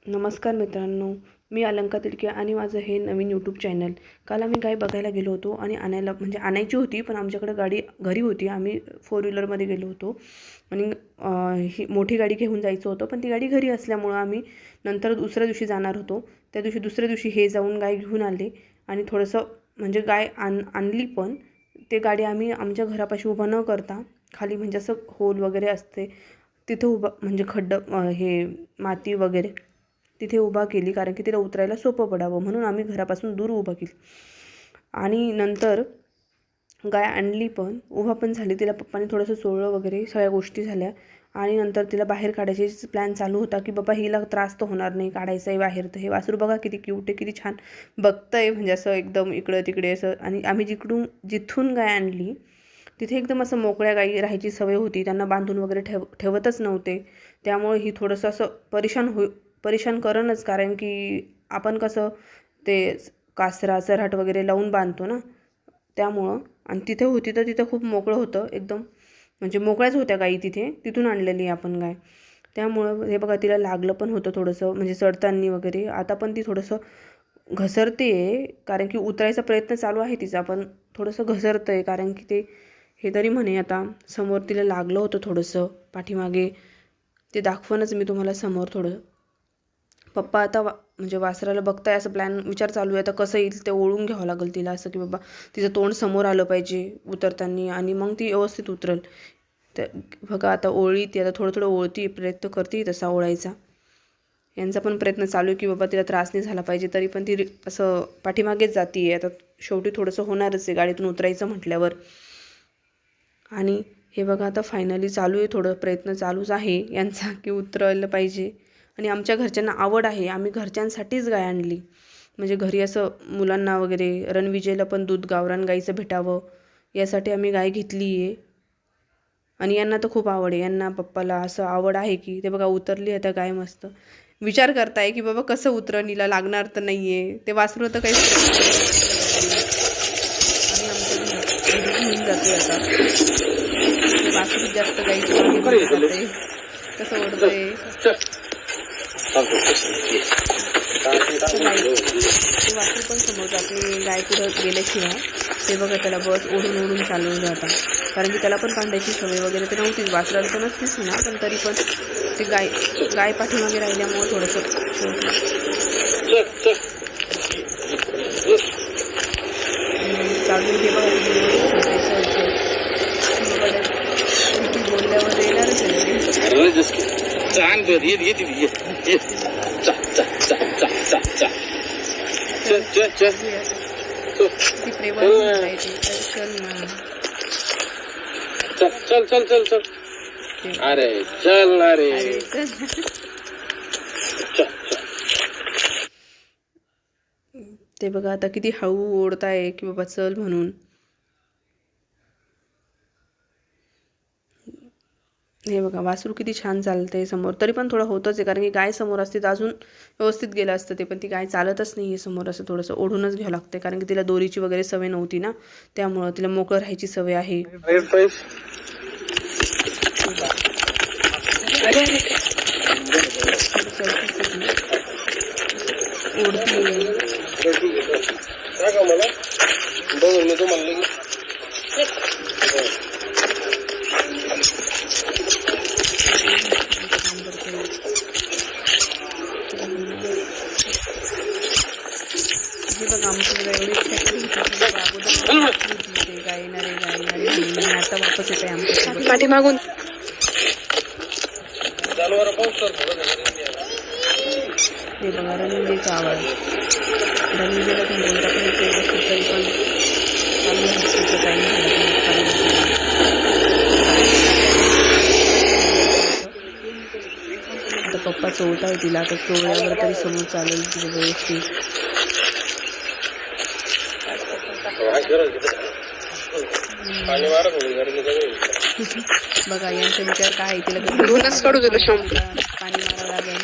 नमस्कार मित्रांनो, मी अलंका तिडके आणि माझं हे नवीन यूट्यूब चॅनल. काल आम्ही गाय बघायला गेलो होतो आणि आणायची होती, पण आमच्याकडे गाडी घरी होती. आम्ही 4 व्हीलरमध्ये गेलो होतो आणि ही मोठी गाडी घेऊन जायचं होतं, पण ती गाडी घरी असल्यामुळं आम्ही नंतर दुसऱ्या दिवशी जाणार होतो. त्या दिवशी दुसऱ्या दिवशी हे जाऊन गाय घेऊन आले आणि थोडंसं म्हणजे गाय आणली, पण ते गाडी आम्ही आमच्या घरापाशी उभं न करता खाली म्हणजे असं होल वगैरे असते तिथं उभं, म्हणजे हे माती वगैरे तिथे उभा केली, कारण की तिला उतरायला सोपं पडावं म्हणून आम्ही घरापासून दूर उभा केली. आणि नंतर गाय आणली, पण उभा पण झाली. तिला पप्पाने थोडंसं चोळलं वगैरे, सगळ्या गोष्टी झाल्या. आणि नंतर तिला बाहेर काढायची प्लॅन चालू होता, की बाबा हिला त्रास तर होणार नाही, काढायचं आहे बाहेर. तर हे वासरू बघा किती क्यूट आहे, किती छान बघतंय, म्हणजे असं एकदम इकडं तिकडे असं. आणि आम्ही जिथून गाय आणली तिथे एकदम असं मोकळ्या गायी राहायची सवय होती, त्यांना बांधून वगैरे ठेवतच नव्हते. त्यामुळे ही थोडंसं असं परेशान करणंच, कारण की आपण कसं ते कासरा चऱ्हाट वगैरे लावून बांधतो ना, त्यामुळं. आणि तिथे होती तर तिथं खूप मोकळं होतं एकदम, म्हणजे मोकळ्याच होत्या गायी तिथून आणलेली आपण गाय. त्यामुळं हे बघा, तिला लागलं पण होतं थोडंसं, म्हणजे चढताना वगैरे. आता पण ती थोडंसं घसरते, कारण की उतरायचा प्रयत्न चालू आहे तिचा, पण थोडंसं घसरतं आहे, कारण की हे तरी म्हणे आता समोर तिला लागलं होतं थोडंसं पाठीमागे. ते दाखवणच मी तुम्हाला समोर थोडं. पप्पा आता म्हणजे वासराला बघताय, असं विचार चालू आहे आता कसं येईल ते ओळून घ्यावं लागेल तिला, असं की बाबा तिचं तोंड समोर आलं पाहिजे उतरताना, आणि मग ती व्यवस्थित उतरेल. तर बघा आता ती आता थोडं ओळती, प्रयत्न करते तसा ओळायचा. यांचा पण प्रयत्न चालू आहे की बाबा तिला त्रास नाही झाला पाहिजे, तरी पण ती असं पाठीमागेच जाते आहे. आता शेवटी थोडंसं होणारच आहे गाडीतून उतरायचं म्हटल्यावर. आणि हे बघा आता फायनली चालू आहे, थोडं प्रयत्न चालूच आहे यांचा की उतरवलं पाहिजे. आणि आमच्या घरच्यांना आवड आहे, आम्ही घरच्यांसाठीच गाय आणली, म्हणजे घरी असं मुलांना वगैरे, रणविजयला पण दूध गावरान गाईचं भेटावं यासाठी आम्ही गाय घेतली आहे. आणि यांना तर खूप आवड आहे, यांना पप्पाला असं आवड आहे की ते बघा उतरली आता गाय मस्त. विचार करताय की बाबा कसं उतरणीला लागणार तर नाही आहे, ते वासरू तर काहीच आम्ही आमच्या घरी घेऊन जातोय आता. ते वासरू जास्त गाईच्या मागे जाते, कसं ओढतंय. ते वासरू पण समोर जात नाही गाय पुढं गेल्याशिवाय. ते बघा त्याला बस ओढून चालवलं आता, कारण की त्याला पण बांधायची सवय वगैरे तर नव्हतीच, वासराला तर नसतीच म्हणा, पण तरी पण ते गाय पाठीमागे राहिल्यामुळं थोडंसं चालू. हे बघा किती बोलल्यावर येणारच आहे. चल अरे चल, अरे ते बघा आता किती हळू ओढताय की बाबा चल म्हणून. हे बघा वासरू किती छान चालतंय समोर, तरी पण थोडं होतच आहे, कारण की गाय समोर असते तर अजून व्यवस्थित गेलं असतं ते, पण ती गाय चालतच नाही आहे समोर, असं थोडंसं ओढूनच घ्यावं लागतं, कारण की तिला दोरीची वगैरे सवय नव्हती ना, त्यामुळं तिला मोकळं राहायची सवय आहे. हे बघा आमच्या एवढी गाय येणारे आता वापस येत आहे आमच्या पाठीमागून. हे बघा रणविजयचा आवाज, रणविजयला पण बोलता पण येते व्यवस्थित, तरी पण चालू आहे टाईम झाला. आता पप्पा चोळताय तिला, आता चोळल्यावर तरी समोर चालेल तिला व्यवस्थित. बघा यांचा विचार काय आहे, तिला पाणी मारावं लागेल.